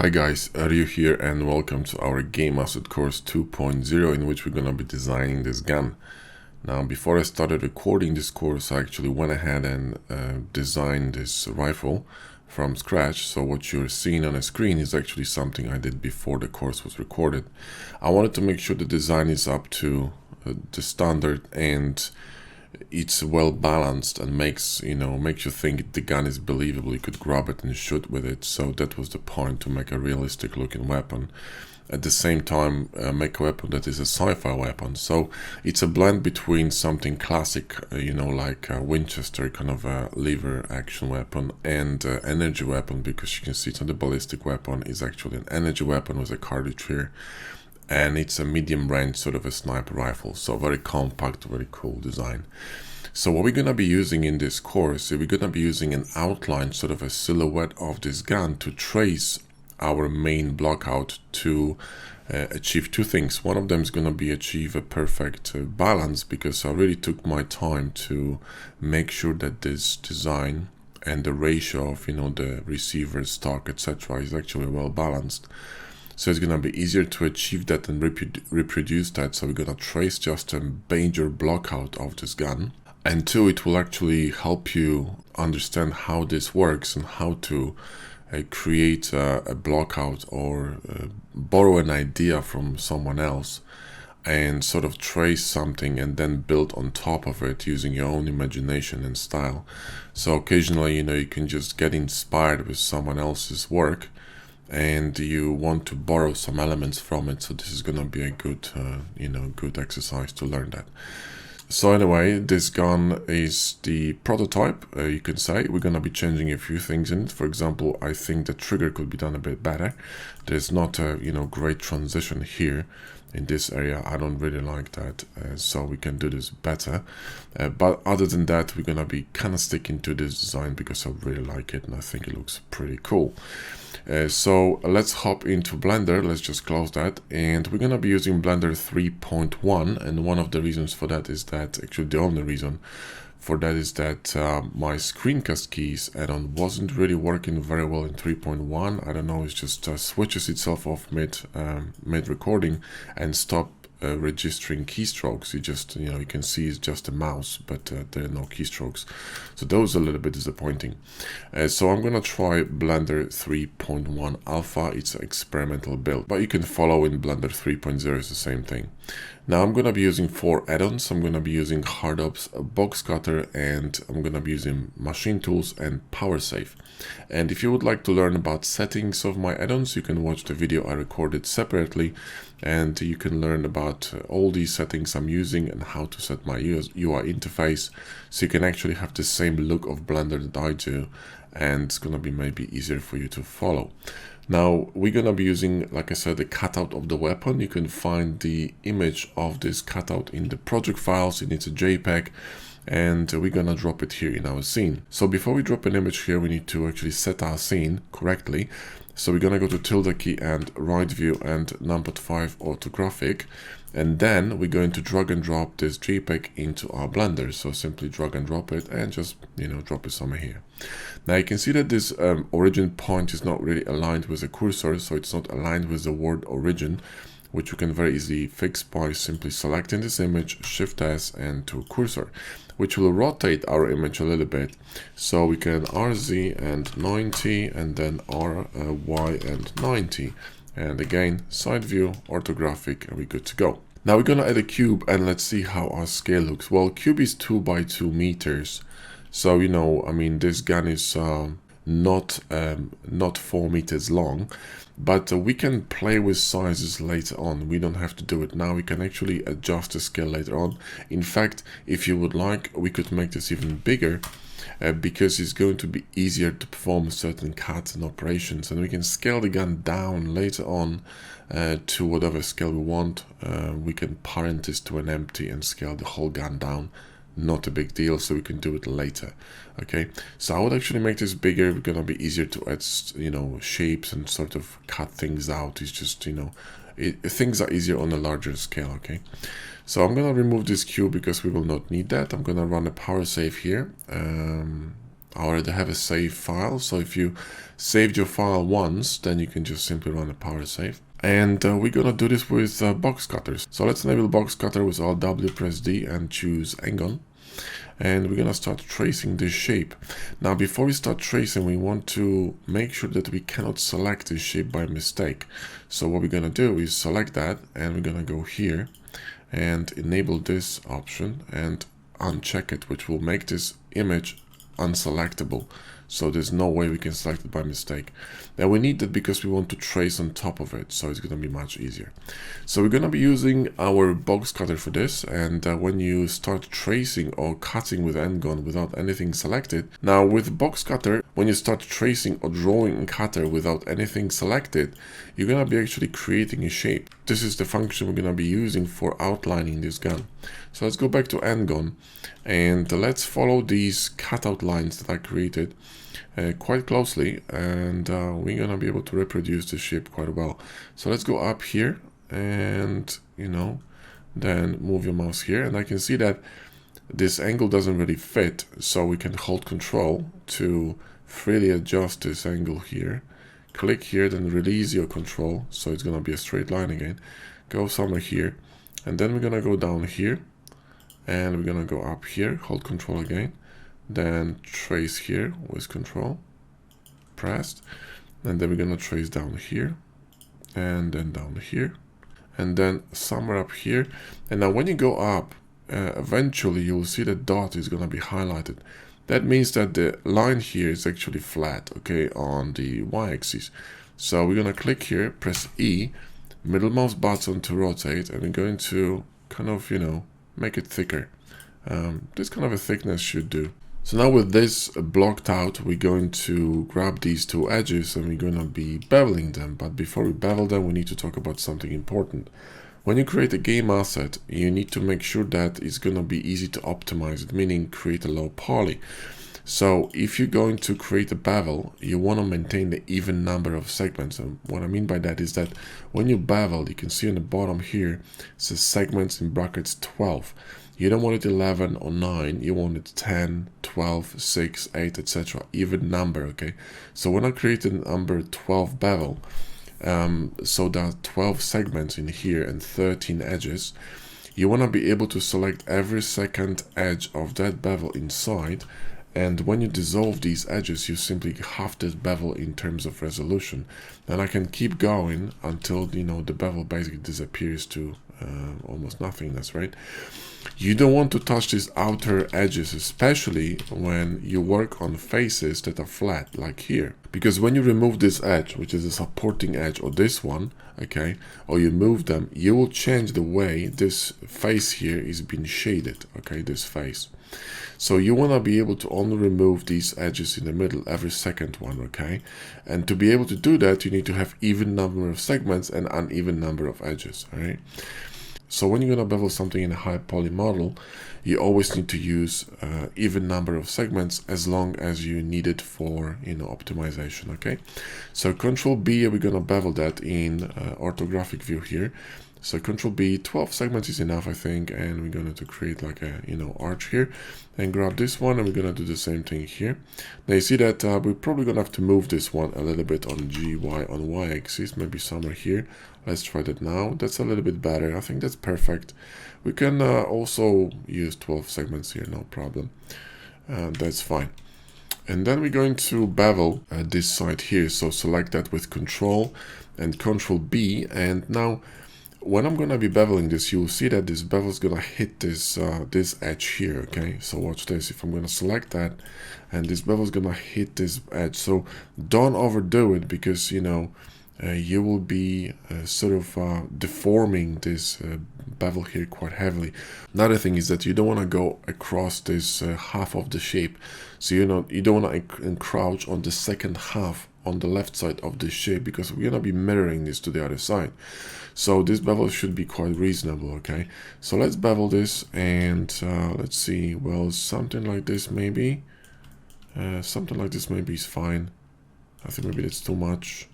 Hi guys, Ryu here and welcome to our Game Asset Course 2.0 in which we're going to be designing this gun. Now before I started recording this course, I actually went ahead and designed this rifle from scratch. So what you're seeing on the screen is actually something I did before the course was recorded. I wanted to make sure the design is up to the standard and it's well balanced and makes you think the gun is believable. You could grab it and shoot with it. So that was the point, to make a realistic looking weapon. At the same time, make a weapon that is a sci-fi weapon. So it's a blend between something classic, like a Winchester, kind of a lever action weapon, and energy weapon, because you can see it's not a ballistic weapon, it's actually an energy weapon with a cartridge here. And it's a medium range sort of a sniper rifle, so very compact, very cool design. So what we're going to be using in this course, we're going to be using an outline, sort of a silhouette of this gun to trace our main block out to achieve two things. One of them is going to be achieve a perfect balance, because I really took my time to make sure that this design and the ratio of the receiver, stock, etc. is actually well balanced. So it's going to be easier to achieve that and reproduce that. So we're going to trace just a major block out of this gun. And two, it will actually help you understand how this works and how to create a block out, or borrow an idea from someone else and sort of trace something and then build on top of it using your own imagination and style. So occasionally, you can just get inspired with someone else's work and you want to borrow some elements from it. So this is going to be a good good exercise to learn that. So anyway, this gun is the prototype, you can say. We're going to be changing a few things in it. For example, I think the trigger could be done a bit better. There's not a great transition here in this area. I don't really like that, so we can do this better. But other than that, we're going to be kind of sticking to this design because I really like it and I think it looks pretty cool. So let's hop into Blender. Let's just close that, and we're going to be using Blender 3.1, and one of the reasons for that is that, actually the only reason for that is that my screencast keys add-on wasn't really working very well in 3.1. I don't know, it just switches itself off mid recording and stop registering keystrokes. You just you can see it's just a mouse, but there are no keystrokes, so that was a little bit disappointing. So I'm gonna try Blender 3.1 alpha. It's an experimental build, but you can follow in Blender 3.0 is the same thing. Now I'm gonna be using 4 add-ons. I'm gonna be using HardOps, Box Cutter, and I'm gonna be using Machine Tools and PowerSafe. And if you would like to learn about settings of my add-ons, you can watch the video I recorded separately, and you can learn about all these settings I'm using and how to set my UI interface, so you can actually have the same look of Blender that I do, and it's gonna be maybe easier for you to follow. Now we're gonna be using, like I said, the cutout of the weapon. You can find the image of this cutout in the project files, and it's a JPEG, and we're gonna drop it here in our scene. So before we drop an image here, we need to actually set our scene correctly. So we're gonna go to tilde key and right view and numpad 5 orthographic, and then we're going to drag and drop this JPEG into our Blender. So simply drag and drop it and just drop it somewhere here. Now you can see that this origin point is not really aligned with the cursor, so it's not aligned with the word origin, which you can very easily fix by simply selecting this image, Shift S and to cursor, which will rotate our image a little bit. So we can RZ and 90 and then RY and 90. And again, side view, orthographic, and we're good to go. Now we're gonna add a cube and let's see how our scale looks. Well, cube is 2 by 2 meters. So, I mean, this gun is not 4 meters long, but we can play with sizes later on. We don't have to do it now. We can actually adjust the scale later on. In fact, if you would like, we could make this even bigger, because it's going to be easier to perform certain cuts and operations, and we can scale the gun down later on to whatever scale we want. We can parent this to an empty and scale the whole gun down. Not a big deal, so we can do it later. Okay, so I would actually make this bigger. We're gonna be easier to add shapes and sort of cut things out. It's just things are easier on a larger scale. Okay, so I'm gonna remove this cube because we will not need that. I'm gonna run a PowerSafe here, I already have a save file, so if you saved your file once, then you can just simply run a power save. And we're gonna do this with box cutters. So let's enable box cutter with Alt W, press D, and choose N-Gon. And we're gonna start tracing this shape. Now, before we start tracing, we want to make sure that we cannot select this shape by mistake. So what we're gonna do is select that, and we're gonna go here and enable this option and uncheck it, which will make this image unselectable. So there's no way we can select it by mistake. Now we need that because we want to trace on top of it, so it's going to be much easier. So we're going to be using our box cutter for this, and when you start tracing or cutting with N-Gon without anything selected, now with box cutter, when you start tracing or drawing in cutter without anything selected, you're going to be actually creating a shape. This is the function we're going to be using for outlining this gun. So let's go back to N-Gon, and let's follow these cutout lines that I created quite closely, and we're gonna be able to reproduce the shape quite well. So let's go up here, and then move your mouse here, and I can see that this angle doesn't really fit, so we can hold Control to freely adjust this angle here. Click here, then release your Control, so it's gonna be a straight line again. Go somewhere here, and then we're gonna go down here, and we're gonna go up here, hold Control again, then trace here with Control pressed, and then we're gonna trace down here, and then down here, and then somewhere up here. And now when you go up, eventually you'll see the dot is gonna be highlighted. That means that the line here is actually flat, okay, on the y-axis. So we're gonna click here, press E, middle mouse button to rotate, and we're going to kind of, make it thicker. This kind of a thickness should do. So now with this blocked out, we're going to grab these two edges and we're going to be beveling them. But before we bevel them, we need to talk about something important. When you create a game asset, you need to make sure that it's going to be easy to optimize it, meaning create a low poly. So if you're going to create a bevel, you want to maintain the even number of segments. And what I mean by that is that when you bevel, you can see on the bottom here, it says segments in brackets 12. You don't want it 11 or 9, you want it 10, 12, 6, 8, etc. Even number, okay? So when I created number 12 bevel, so there are 12 segments in here and 13 edges, you want to be able to select every second edge of that bevel inside, and when you dissolve these edges, you simply halve this bevel in terms of resolution. And I can keep going until, the bevel basically disappears to almost nothingness, right? You don't want to touch these outer edges, especially when you work on faces that are flat, like here. Because when you remove this edge, which is a supporting edge, or this one, okay, or you move them, you will change the way this face here is being shaded, okay, this face. So you want to be able to only remove these edges in the middle, every second one, okay? And to be able to do that, you need to have even number of segments and uneven number of edges, all right? So when you're going to bevel something in a high poly model, you always need to use even number of segments as long as you need it for optimization, okay? So Control B, we're going to bevel that in orthographic view here. So Control B, 12 segments is enough, I think, and we're going to create like a arch here, and grab this one, and we're going to do the same thing here. Now you see that we're probably going to have to move this one a little bit on on y-axis, maybe somewhere here. Let's try that now. That's a little bit better. I think that's perfect. We can also use 12 segments here, no problem. That's fine. And then we're going to bevel this side here. So select that with Control and Control B, and now when I'm gonna be beveling this, you'll see that this bevel is gonna hit this this edge here, okay? So watch this. If I'm gonna select that, and this bevel is gonna hit this edge, so don't overdo it, because you will be sort of deforming this bevel here quite heavily. Another thing is that you don't want to go across this half of the shape, so you don't want to encroach on the second half on the left side of the shape, because we're gonna be mirroring this to the other side. So this bevel should be quite reasonable, okay? So let's bevel this, and let's see, well, something like this maybe. Something like this maybe is fine. I think maybe that's too much.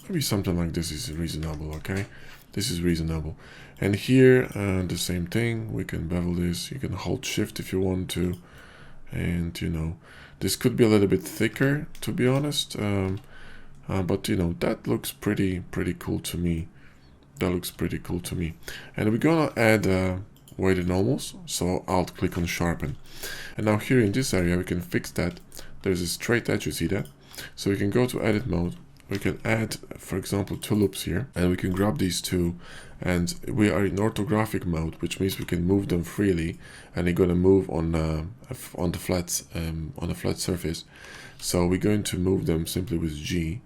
Maybe something like this is reasonable, okay? This is reasonable. And here, the same thing, we can bevel this. You can hold Shift if you want to. And you know, this could be a little bit thicker, to be honest, but you know, that looks pretty cool to me. That looks pretty cool to me. And we're gonna add weighted normals, so Alt click on sharpen. And now here in this area we can fix that. There's a straight edge, you see that? So we can go to edit mode, we can add, for example, 2 loops here, and we can grab these 2, and we are in orthographic mode, which means we can move them freely, and they're going to move on the flat surface. So we're going to move them simply with G,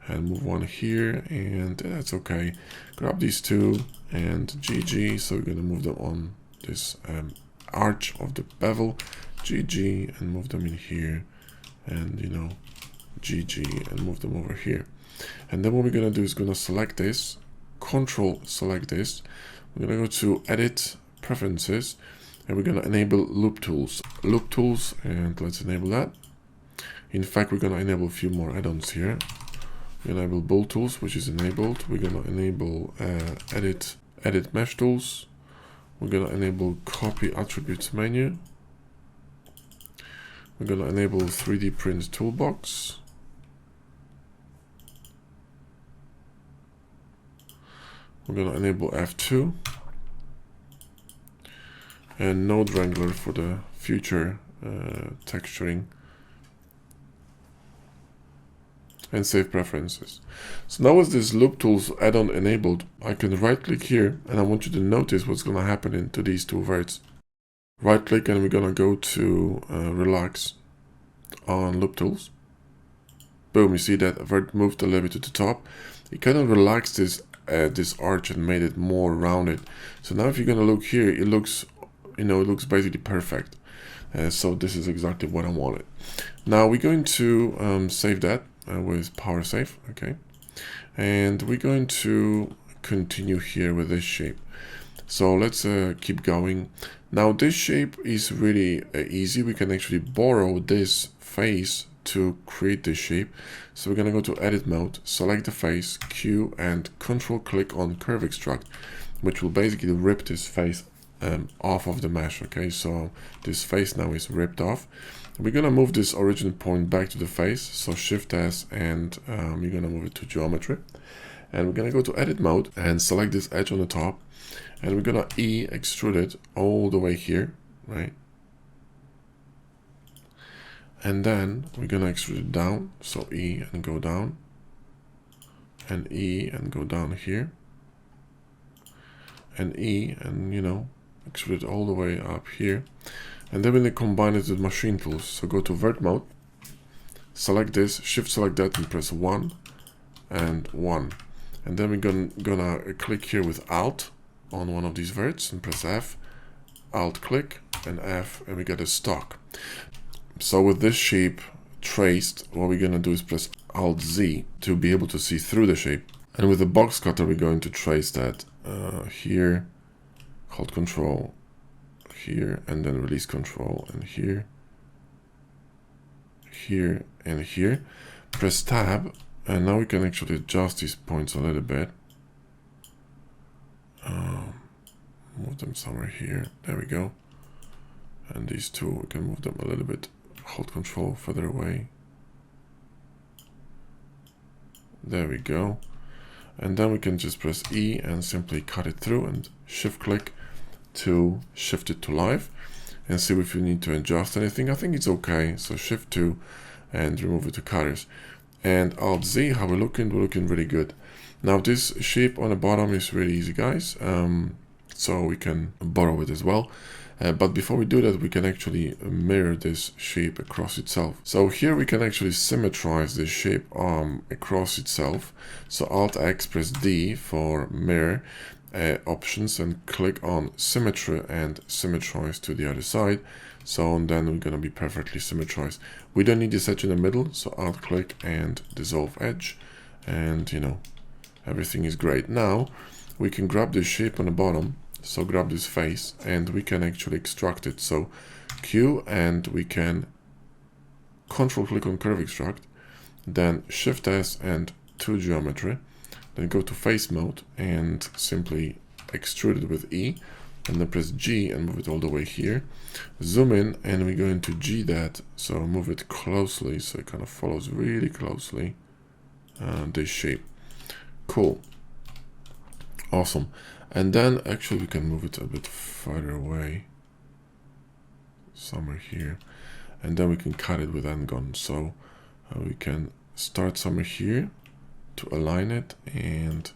and move one here, and that's okay. Grab these 2 and GG, so we're going to move them on this arch of the bevel, GG, and move them in here, and you know, GG, and move them over here. And then what we're going to do is going to select this, Control select this, we're going to go to Edit Preferences, and we're going to enable Loop Tools, and let's enable that. In fact, we're going to enable a few more add-ons here. We're going to enable Bolt Tools, which is enabled. We're going to enable Edit Mesh Tools. We're going to enable Copy Attributes Menu. We're going to enable 3D Print Toolbox. We're going to enable F2. And Node Wrangler for the future texturing. And save preferences. So now with this Loop Tools add-on enabled, I can right click here, and I want you to notice what's going to happen into these 2 verts. Right click, and we're going to go to Relax on Loop Tools. Boom, you see that vert moved a little bit to the top. It kind of relaxed this arch and made it more rounded. So now if you're going to look here, it looks, you know, it looks basically perfect. So this is exactly what I wanted. Now we're going to save that with Power Save, okay, and we're going to continue here with this shape. So let's keep going. Now this shape is really easy. We can actually borrow this face to create this shape. So we're gonna go to Edit Mode, select the face, Q, and Control click on Curve Extract, which will basically rip this face off of the mesh. Okay, so this face now is ripped off. We're gonna move this origin point back to the face, so Shift S, and we're gonna move it to geometry, and we're gonna go to Edit Mode and select this edge on the top, and we're gonna extrude it all the way here, right? And then we're gonna extrude it down, so E and go down, and E and go down here, and E, and you know, extrude it all the way up here. And then we're going to combine it with machine tools. So go to vert mode, select this, shift select that, and press 1 and 1. And then we're gonna click here with Alt on one of these verts and press F, Alt click and F, and we get a stock. So with this shape traced, what we're gonna do is press Alt Z to be able to see through the shape. And with the box cutter, we're going to trace that here, hold Control, here, and then release Control, and here, here, and here. Press Tab, and now we can actually adjust these points a little bit. Move them somewhere here. There we go. And these 2, we can move them a little bit. Hold Control further away. There we go. And then we can just press E and simply cut it through, and Shift click to shift it to live, and see if you need to adjust anything. I think it's okay. So Shift 2 and remove it to cutters, and Alt Z. How we're looking really good. Now this shape on the bottom is really easy, guys, so we can borrow it as well, but before we do that, we can actually mirror this shape across itself. So here we can actually symmetrize this shape across itself. So Alt X, press D for mirror options, and click on symmetry and symmetrize to the other side. So and then we're going to be perfectly symmetrized. We don't need this edge in the middle, so Alt click and dissolve edge, and you know, everything is great. Now we can grab this shape on the bottom, so grab this face, and we can actually extract it. So Q, and we can Control click on Curve Extract, then Shift S and to Geometry, then go to Face Mode and simply extrude it with E, and then press G and move it all the way here. Zoom in, and we're going to G that, so move it closely so it kind of follows really closely this shape. Cool. Awesome. And then actually we can move it a bit further away, somewhere here, and then we can cut it with N-gon. So we can start somewhere here to align it, and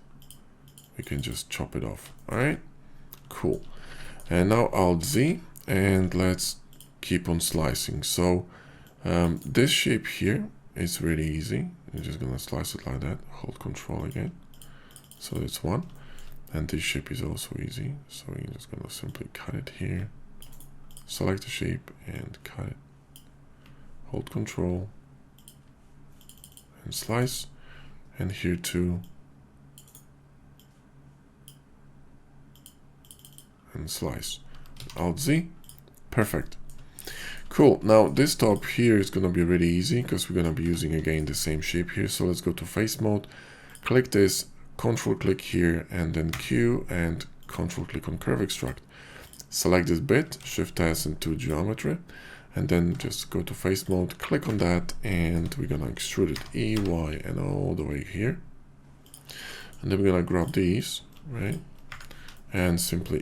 we can just chop it off. All right, cool. And now Alt-Z, and let's keep on slicing. So this shape here is really easy. You're just gonna slice it like that, hold Control again. So it's one. And this shape is also easy. So we're just gonna simply cut it here. Select the shape and cut it. Hold Control and slice. And here too. And slice. Alt-Z. Perfect. Cool. Now this top here is gonna be really easy because we're gonna be using again the same shape here. So let's go to face mode. Click this. Control click here, and then Q and Control click on Curve Extract. Select this bit, Shift S into Geometry, and then just go to face mode, click on that, and we're gonna extrude it E, Y, and all the way here. And then we're gonna grab these, right? And simply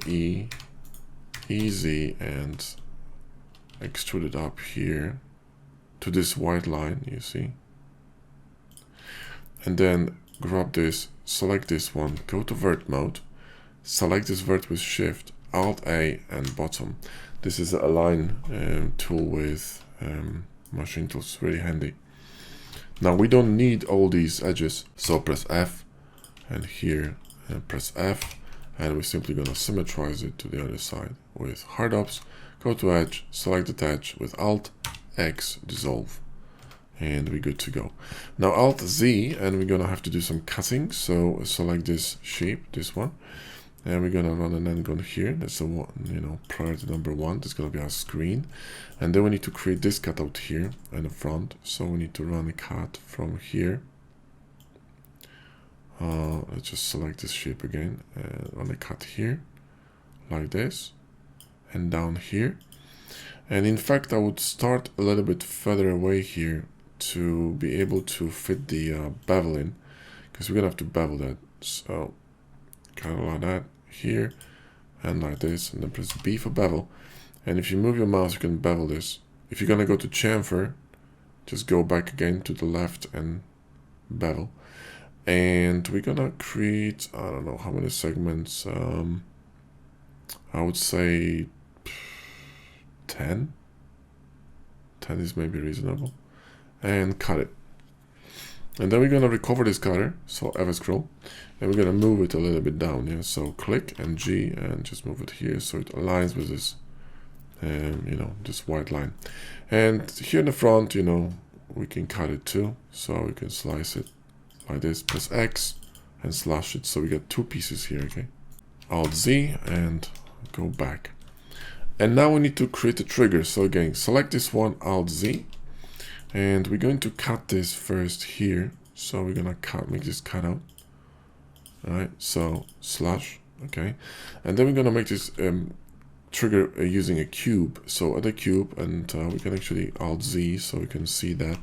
E, Z, and extrude it up here to this white line, you see. And then grab this, select this one, go to vert mode, select this vert with Shift, Alt A, and bottom. This is a align tool with machine tools, really handy. Now we don't need all these edges, so press F, and here press F, and we're simply gonna symmetrize it to the other side with hard ops. Go to edge, select that edge with Alt X, dissolve. And we're good to go. Now Alt-Z, and we're gonna have to do some cutting. So select this shape, this one, and we're gonna run an N-gon here. That's the one, you know, priority number 1. That's gonna be our screen, and then we need to create this cutout here in the front. So we need to run a cut from here. Let's just select this shape again and run a cut here, like this, and down here. And in fact, I would start a little bit further away here to be able to fit the bevel in, because we're gonna have to bevel that. So kind of like that here, and like this, and then press B for bevel. And if you move your mouse, you can bevel this. If you're gonna go to chamfer, just go back again to the left and bevel. And we're gonna create, I don't know how many segments, I would say 10 is maybe reasonable, and cut it. And then we're gonna recover this cutter, so F scroll, and we're gonna move it a little bit down here. So click and G and just move it here so it aligns with this, you know, this white line. And here in the front, you know, we can cut it too. So we can slice it like this, press X and slash it. So we got 2 pieces here, okay? Alt-Z and go back. And now we need to create a trigger. So again, select this one, Alt-Z, and we're going to cut this first here. So we're gonna make this cutout. All right, so slash, okay, and then we're gonna make this trigger using a cube. So add a cube, and we can actually Alt-Z so we can see that.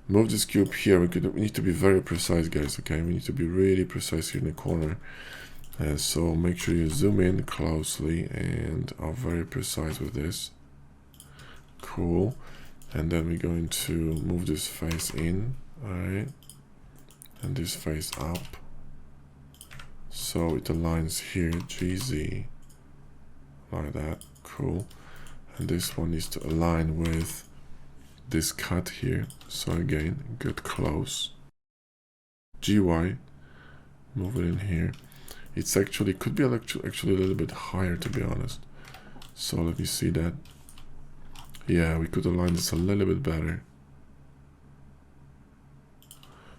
Move this cube here. We need to be very precise, guys. Okay, we need to be really precise here in the corner. So make sure you zoom in closely and are very precise with this. Cool. And then we're going to move this face in, all right, and this face up, so it aligns here, GZ, like that. Cool. And this one needs to align with this cut here. So again, get close. GY, move it in here. It's actually, could be actually a little bit higher, to be honest. So let me see that. Yeah, we could align this a little bit better.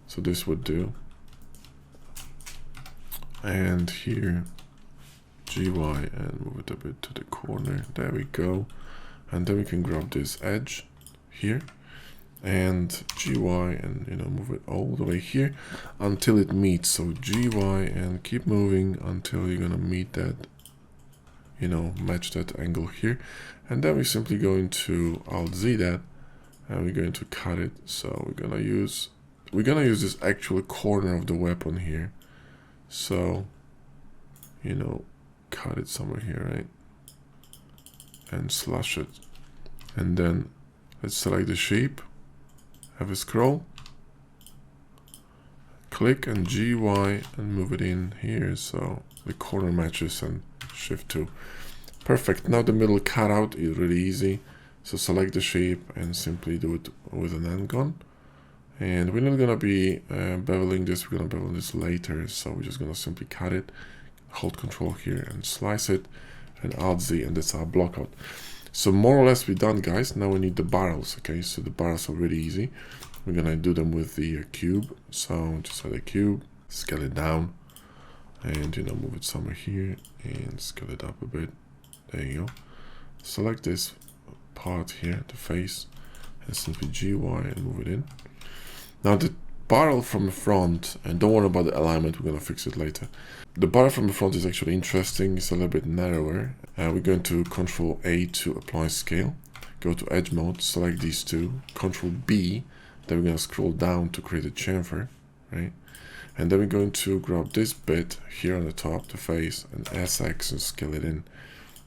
So this would do. And here, GY, and move it a bit to the corner. There we go. And then we can grab this edge here and GY, and, you know, move it all the way here until it meets. So GY and keep moving until you're gonna meet that you know, match that angle here. And then we're simply going to Alt Z that, and we're going to cut it. So we're gonna use this actual corner of the weapon here. So, you know, cut it somewhere here, right? And slash it. And then let's select the shape, have a scroll, click and GY and move it in here so the corner matches, and Shift 2. Perfect. Now the middle cutout is really easy. So select the shape and simply do it with an end gun. And we're not gonna be beveling this, we're gonna bevel this later. So we're just gonna simply cut it, hold Control here and slice it, and Alt Z, and that's our block out. So more or less we're done, guys. Now we need the barrels. Okay, so the barrels are really easy. We're gonna do them with the cube. So just select the cube, scale it down, and, you know, move it somewhere here and scale it up a bit. There you go. Select this part here, the face, and simply GY and move it in. Now the barrel from the front, and don't worry about the alignment, we're gonna fix it later. The barrel from the front is actually interesting. It's a little bit narrower. We're going to Control A to apply scale. Go to Edge Mode, select these two, Control B, then we're gonna scroll down to create a chamfer, right? And then we're going to grab this bit here on the top, the face, and SX and scale it in.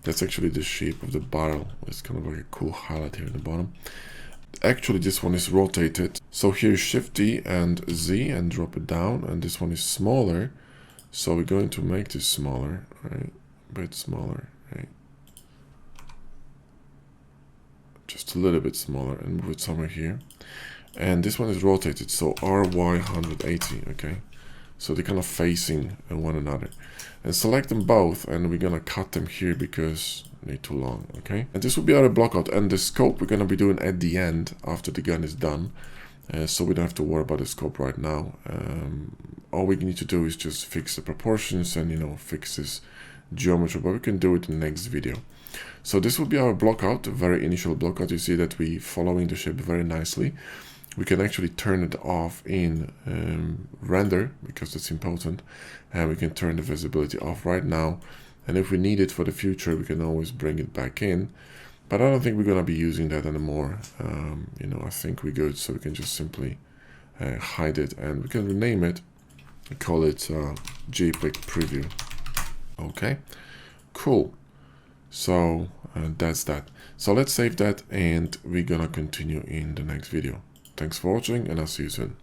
That's actually the shape of the barrel. It's kind of like a cool highlight here in the bottom. Actually, this one is rotated. So here is Shift D and Z and drop it down. And this one is smaller. So we're going to make this smaller, right? A bit smaller, right? Just a little bit smaller, and move it somewhere here. And this one is rotated. So RY 180, okay? So they're kind of facing one another. And select them both, and we're gonna cut them here because they're too long, okay? And this will be our block out, and the scope we're gonna be doing at the end after the gun is done. So we don't have to worry about the scope right now. All we need to do is just fix the proportions and, you know, fix this geometry, but we can do it in the next video. So this will be our block out, a very initial block out. You see that we following the shape very nicely. We can actually turn it off in render because it's important, and we can turn the visibility off right now, and if we need it for the future we can always bring it back in, but I don't think we're going to be using that anymore. You know, I think we're good, so we can just simply hide it, and we can rename it, call it JPEG preview. Okay, cool. So that's that. So let's save that, and we're gonna continue in the next video. Thanks for watching, and I'll see you soon.